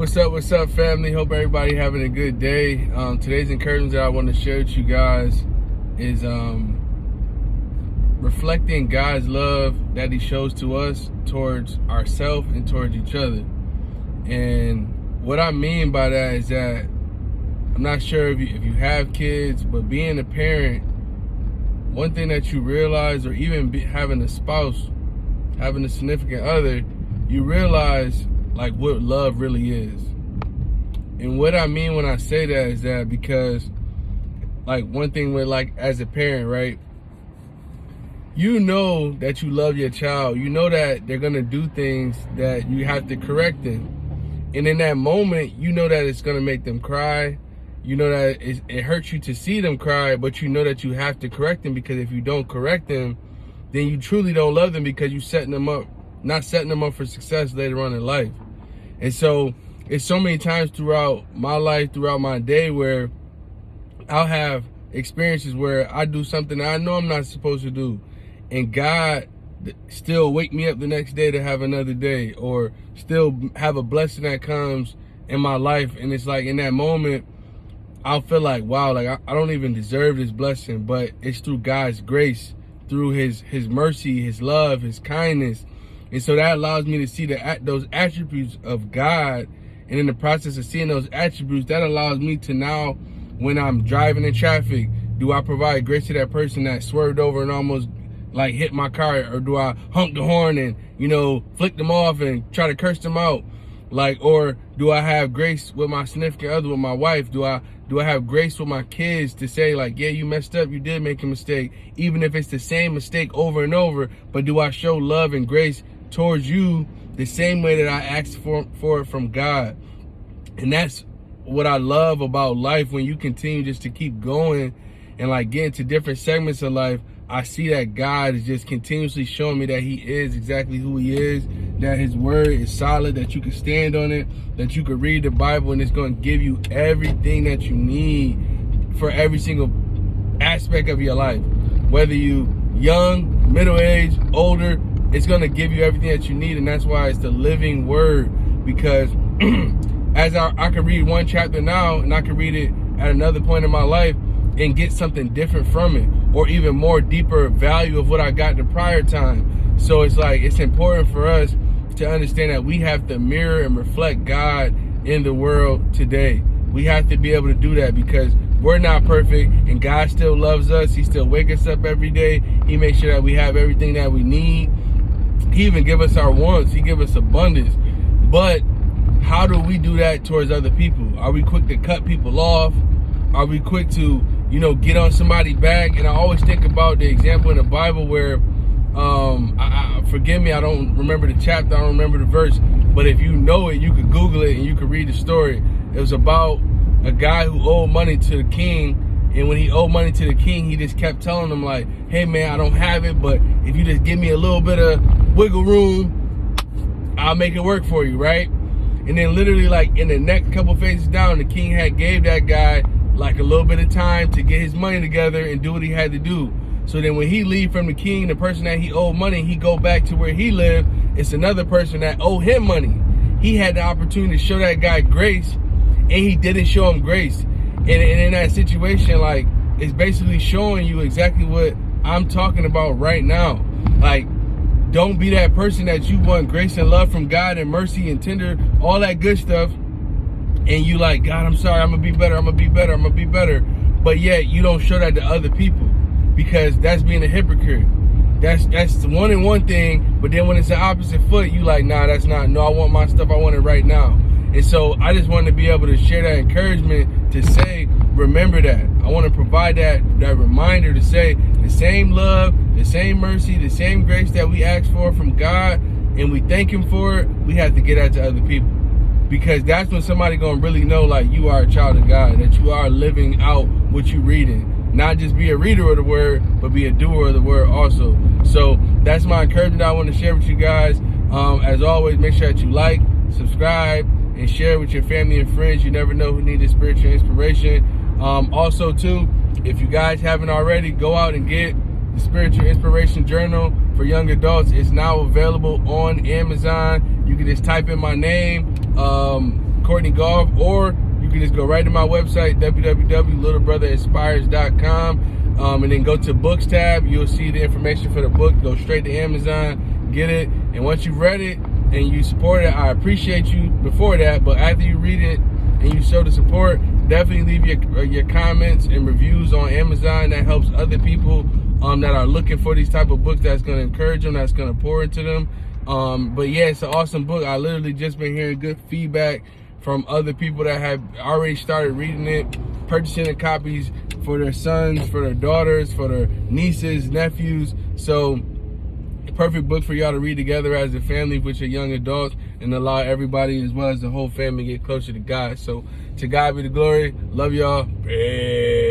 What's up, family? Hope everybody having a good day. Today's encouragement that I want to share with you guys is reflecting God's love that He shows to us towards ourselves and towards each other. And what I mean by that is that I'm not sure if you have kids, but being a parent, one thing that you realize, or even having a spouse, having a significant other, you realize like what love really is. And what I mean when I say that is that because like one thing with like as a parent, right? You know that you love your child. You know that they're gonna do things that you have to correct them. And in that moment, you know that it's gonna make them cry. You know that it hurts you to see them cry, but you know that you have to correct them, because if you don't correct them, then you truly don't love them, because you're setting them up, not setting them up for success later on in life. And so it's so many times throughout my life, throughout my day, where I'll have experiences where I do something that I know I'm not supposed to do, and God still wake me up the next day to have another day, or still have a blessing that comes in my life. And it's like in that moment, I'll feel like, wow, like I don't even deserve this blessing, but it's through God's grace, through his mercy, his love, his kindness. And so that allows me to see those attributes of God. And in the process of seeing those attributes, that allows me to now, when I'm driving in traffic, do I provide grace to that person that swerved over and almost like hit my car? Or do I honk the horn and, flick them off and try to curse them out? Or do I have grace with my significant other, with my wife? Do I have grace with my kids to say like, yeah, you messed up, you did make a mistake, even if it's the same mistake over and over, but do I show love and grace towards you the same way that I asked for it from God? And that's what I love about life. When you continue just to keep going and like get into different segments of life, I see that God is just continuously showing me that He is exactly who He is, that His word is solid, that you can stand on it, that you can read the Bible and it's going to give you everything that you need for every single aspect of your life. Whether you young, middle-aged, older, it's going to give you everything that you need. And that's why it's the living word, because as I can read one chapter now and I can read it at another point in my life and get something different from it, or even more deeper value of what I got the prior time. So it's like, it's important for us to understand that we have to mirror and reflect God in the world today. We have to be able to do that, because we're not perfect and God still loves us. He still wakes us up every day. He makes sure that we have everything that we need. He even give us our wants. He give us abundance. But how do we do that towards other people? Are we quick to cut people off? Are we quick to, get on somebody's back? And I always think about the example in the Bible where, forgive me, I don't remember the chapter, I don't remember the verse, but if you know it, you could Google it and you could read the story. It was about a guy who owed money to the king, and when he owed money to the king, he just kept telling him like, hey man, I don't have it, but if you just give me a little bit of wiggle room, I'll make it work for you, right? And then literally like in the next couple phases down, the king had gave that guy like a little bit of time to get his money together and do what he had to do. So then when he leave from the king, the person that he owed money, he go back to where he lived, it's another person that owed him money. He had the opportunity to show that guy grace, and he didn't show him grace. And in that situation, like, it's basically showing you exactly what I'm talking about right now. Like, don't be that person that you want grace and love from God and mercy and tender, all that good stuff, and you like, God, I'm sorry, I'm gonna be better, I'm gonna be better, I'm gonna be better. But yet you don't show that to other people, because that's being a hypocrite. That's the one thing, but then when it's the opposite foot, you like, nah, that's not, no, I want my stuff, I want it right now. And so I just wanted to be able to share that encouragement to say, remember that. I want to provide that reminder to say the same love, the same mercy, the same grace that we ask for from God and we thank Him for it, we have to get that to other people. Because that's when somebody gonna really know like you are a child of God, that you are living out what you reading. Not just be a reader of the word, but be a doer of the word also. So that's my encouragement I want to share with you guys. As always, make sure that you like, subscribe, and share with your family and friends. You never know who needs spiritual inspiration. Also too, if you guys haven't already, go out and get the Spiritual Inspiration Journal for young adults. It's now available on Amazon. You can just type in my name, Courtney Golf, or you can just go right to my website, www.littlebrotherinspires.com, and then go to books tab. You'll see the information for the book. Go straight to Amazon, get it, and once you've read it and you support it, I appreciate you before that, but after you read it and you show the support, definitely leave your comments and reviews on Amazon. That helps other people that are looking for these type of books that's going to encourage them, that's going to pour into them. But yeah, it's an awesome book. I literally just been hearing good feedback from other people that have already started reading it, purchasing the copies for their sons, for their daughters, for their nieces, nephews. So perfect book for y'all to read together as a family with your young adults, and allow everybody as well as the whole family get closer to God. So to God be the glory. Love y'all. Peace.